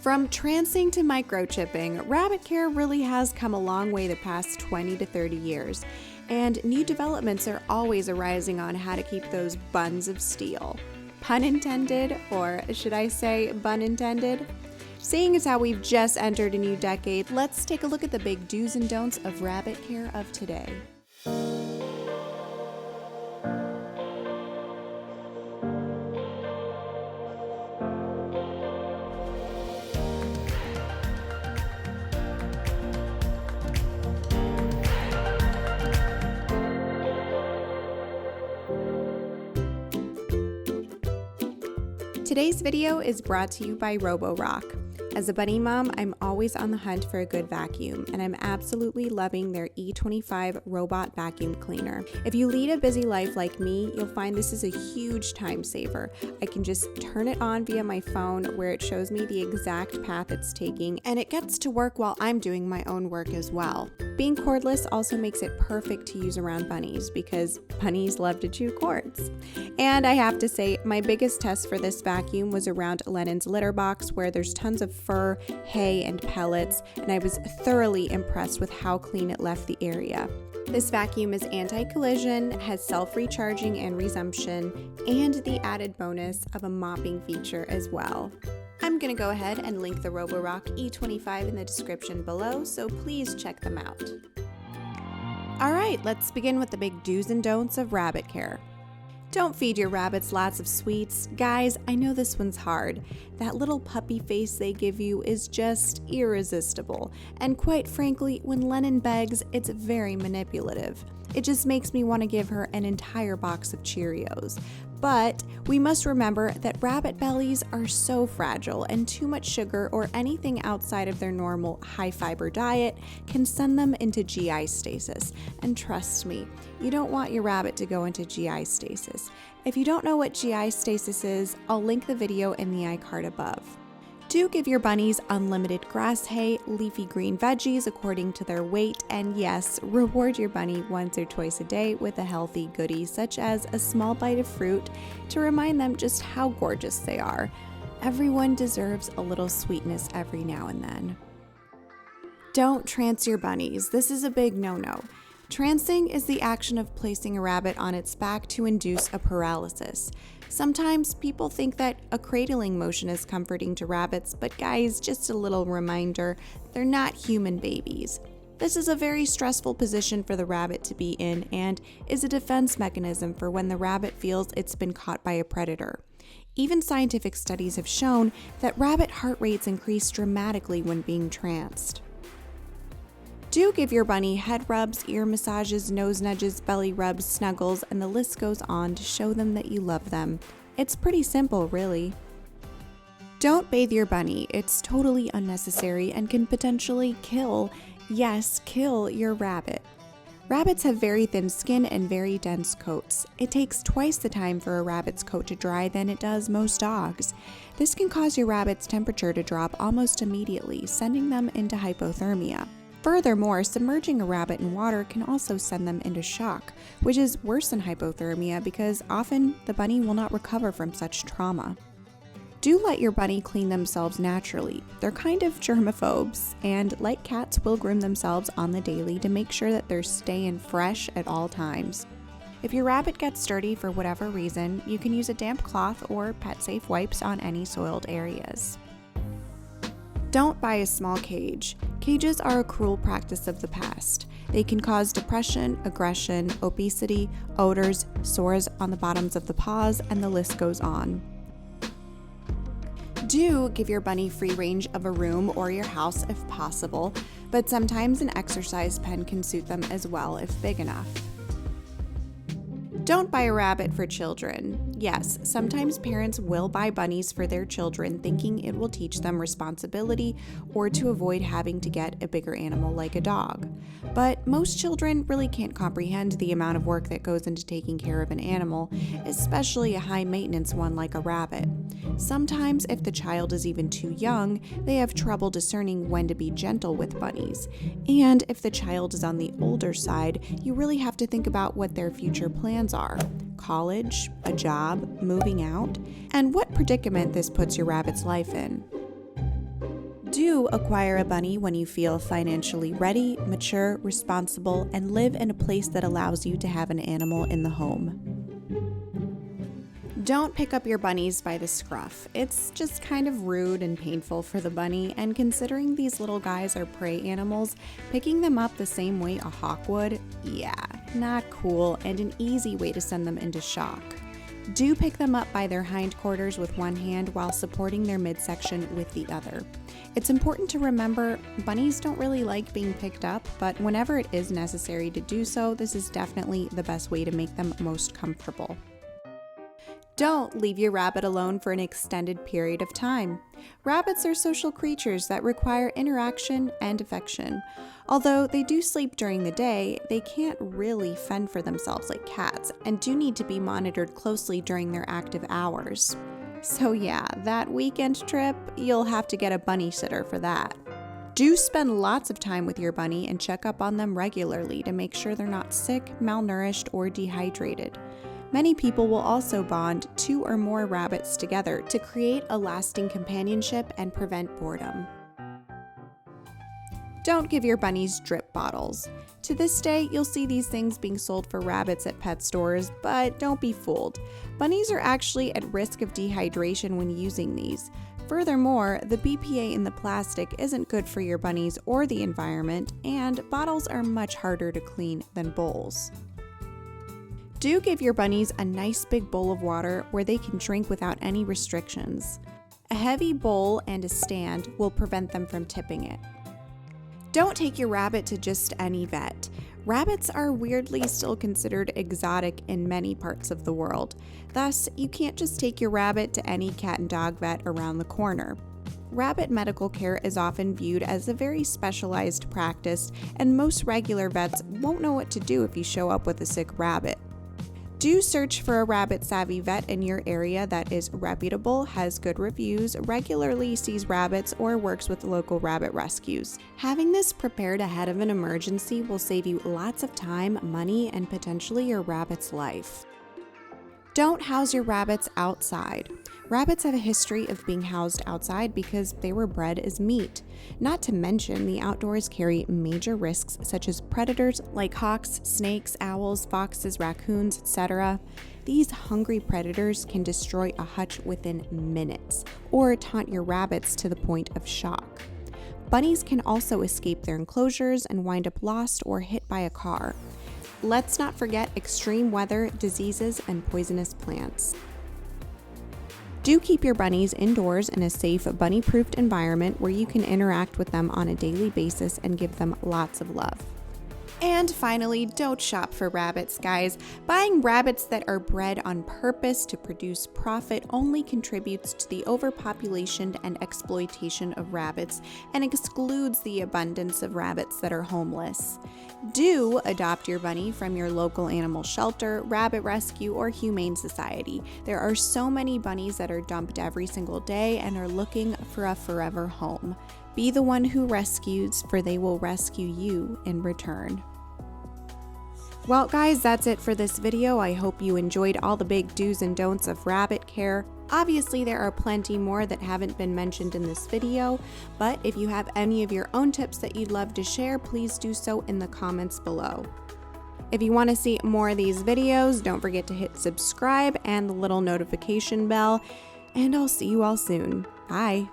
From trancing to microchipping, rabbit care really has come a long way the past 20 to 30 years, and new developments are always arising on how to keep those buns of steel. Pun intended, or should I say bun intended? Seeing as how we've just entered a new decade, let's take a look at the big do's and don'ts of rabbit care of today. Today's video is brought to you by Roborock. As a bunny mom, I'm always on the hunt for a good vacuum, and I'm absolutely loving their E25 robot vacuum cleaner. If you lead a busy life like me, you'll find this is a huge time saver. I can just turn it on via my phone where it shows me the exact path it's taking, and it gets to work while I'm doing my own work as well. Being cordless also makes it perfect to use around bunnies because bunnies love to chew cords. And I have to say, my biggest test for this vacuum was around Lennon's litter box where there's tons of fur, hay, and pellets, and I was thoroughly impressed with how clean it left the area. This vacuum is anti-collision, has self-recharging and resumption, and the added bonus of a mopping feature as well. I'm going to go ahead and link the Roborock E25 in the description below, so please check them out. Alright, let's begin with the big do's and don'ts of rabbit care. Don't feed your rabbits lots of sweets. Guys, I know this one's hard. That little puppy face they give you is just irresistible. And quite frankly, when Lennon begs, it's very manipulative. It just makes me want to give her an entire box of Cheerios. But we must remember that rabbit bellies are so fragile, and too much sugar or anything outside of their normal high-fiber diet can send them into GI stasis. And trust me, you don't want your rabbit to go into GI stasis. If you don't know what GI stasis is, I'll link the video in the iCard above. Do give your bunnies unlimited grass hay, leafy green veggies according to their weight, and yes, reward your bunny once or twice a day with a healthy goodie such as a small bite of fruit to remind them just how gorgeous they are. Everyone deserves a little sweetness every now and then. Don't trance your bunnies. This is a big no-no. Trancing is the action of placing a rabbit on its back to induce a paralysis. Sometimes people think that a cradling motion is comforting to rabbits, but guys, just a little reminder, they're not human babies. This is a very stressful position for the rabbit to be in and is a defense mechanism for when the rabbit feels it's been caught by a predator. Even scientific studies have shown that rabbit heart rates increase dramatically when being tranced. Do give your bunny head rubs, ear massages, nose nudges, belly rubs, snuggles, and the list goes on to show them that you love them. It's pretty simple, really. Don't bathe your bunny. It's totally unnecessary and can potentially kill your rabbit. Rabbits have very thin skin and very dense coats. It takes twice the time for a rabbit's coat to dry than it does most dogs. This can cause your rabbit's temperature to drop almost immediately, sending them into hypothermia. Furthermore, submerging a rabbit in water can also send them into shock, which is worse than hypothermia because often the bunny will not recover from such trauma. Do let your bunny clean themselves naturally. They're kind of germaphobes, and like cats will groom themselves on the daily to make sure that they're staying fresh at all times. If your rabbit gets dirty for whatever reason, you can use a damp cloth or pet-safe wipes on any soiled areas. Don't buy a small cage. Cages are a cruel practice of the past. They can cause depression, aggression, obesity, odors, sores on the bottoms of the paws, and the list goes on. Do give your bunny free range of a room or your house if possible, but sometimes an exercise pen can suit them as well if big enough. Don't buy a rabbit for children. Yes, sometimes parents will buy bunnies for their children thinking it will teach them responsibility or to avoid having to get a bigger animal like a dog. But most children really can't comprehend the amount of work that goes into taking care of an animal, especially a high-maintenance one like a rabbit. Sometimes, if the child is even too young, they have trouble discerning when to be gentle with bunnies. And if the child is on the older side, you really have to think about what their future plans are. College, a job, moving out, and what predicament this puts your rabbit's life in. Do acquire a bunny when you feel financially ready, mature, responsible, and live in a place that allows you to have an animal in the home. Don't pick up your bunnies by the scruff. It's just kind of rude and painful for the bunny, and considering these little guys are prey animals, picking them up the same way a hawk would, yeah, not cool and an easy way to send them into shock. Do pick them up by their hindquarters with one hand while supporting their midsection with the other. It's important to remember bunnies don't really like being picked up, but whenever it is necessary to do so, this is definitely the best way to make them most comfortable. Don't leave your rabbit alone for an extended period of time. Rabbits are social creatures that require interaction and affection. Although they do sleep during the day, they can't really fend for themselves like cats and do need to be monitored closely during their active hours. So yeah, that weekend trip, you'll have to get a bunny sitter for that. Do spend lots of time with your bunny and check up on them regularly to make sure they're not sick, malnourished, or dehydrated. Many people will also bond 2 or more rabbits together to create a lasting companionship and prevent boredom. Don't give your bunnies drip bottles. To this day, you'll see these things being sold for rabbits at pet stores, but don't be fooled. Bunnies are actually at risk of dehydration when using these. Furthermore, the BPA in the plastic isn't good for your bunnies or the environment, and bottles are much harder to clean than bowls. Do give your bunnies a nice big bowl of water where they can drink without any restrictions. A heavy bowl and a stand will prevent them from tipping it. Don't take your rabbit to just any vet. Rabbits are weirdly still considered exotic in many parts of the world. Thus, you can't just take your rabbit to any cat and dog vet around the corner. Rabbit medical care is often viewed as a very specialized practice, and most regular vets won't know what to do if you show up with a sick rabbit. Do search for a rabbit-savvy vet in your area that is reputable, has good reviews, regularly sees rabbits, or works with local rabbit rescues. Having this prepared ahead of an emergency will save you lots of time, money, and potentially your rabbit's life. Don't house your rabbits outside. Rabbits have a history of being housed outside because they were bred as meat. Not to mention, the outdoors carry major risks such as predators like hawks, snakes, owls, foxes, raccoons, etc. These hungry predators can destroy a hutch within minutes or taunt your rabbits to the point of shock. Bunnies can also escape their enclosures and wind up lost or hit by a car. Let's not forget extreme weather, diseases, and poisonous plants. Do keep your bunnies indoors in a safe, bunny-proofed environment where you can interact with them on a daily basis and give them lots of love. And finally, don't shop for rabbits, guys. Buying rabbits that are bred on purpose to produce profit only contributes to the overpopulation and exploitation of rabbits and excludes the abundance of rabbits that are homeless. Do adopt your bunny from your local animal shelter, rabbit rescue, or humane society. There are so many bunnies that are dumped every single day and are looking for a forever home. Be the one who rescues, for they will rescue you in return. Well, guys, that's it for this video. I hope you enjoyed all the big do's and don'ts of rabbit care. Obviously, there are plenty more that haven't been mentioned in this video, but if you have any of your own tips that you'd love to share, please do so in the comments below. If you want to see more of these videos, don't forget to hit subscribe and the little notification bell, and I'll see you all soon. Bye.